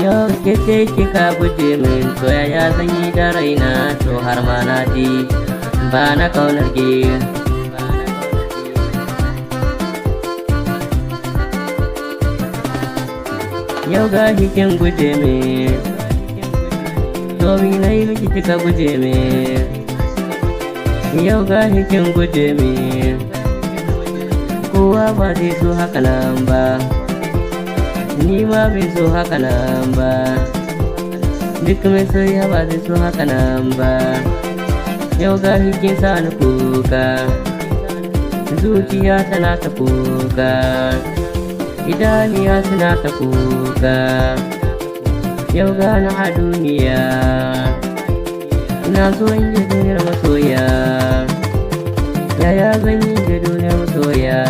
Yau kike kika guje min, to yaya zan yi da raina, to har ma na ji ba na kaunar ki. Yau ga kin guje min, domin na yi miki kika guje min. Yau ga kin guje min, kowa ba zai so haka nan ba, ni ma bai so haka nan ba, duk mai soyayya ba zai so haka nan ba. Yau ga kin sa ni kuka, zuciya tana ta kuka, idaniya suna ta kuka. Yau ga na a duniya, ina so in ji duniyar masoya, yaya zan yi da duniyar masoya.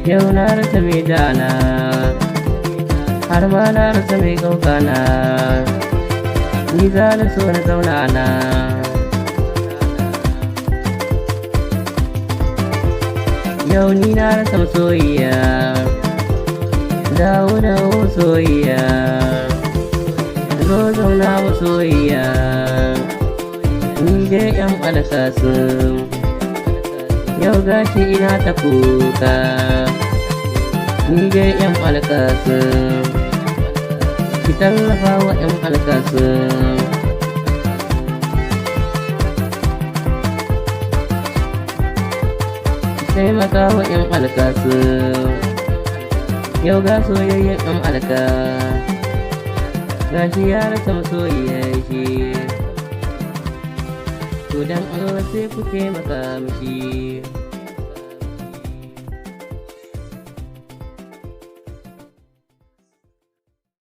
Yau na rasa mai dana, har ma na rasa mai ƙaukana, ni za na so na zauna na. Yau ni na rasa masoyiya, dawo dawo soyayya, zo zauna masoyiya, ni dai yan alkasun. Yau gashi ina ta kuka, ni dai yan alkasun, ki tallafa wa yan alkasun. Taimaka wa yan alkasun, yau ga soyayyen yan alka, gashi ya rasa masoyiyar shi, to dan Allah sai ku taimaka mishi.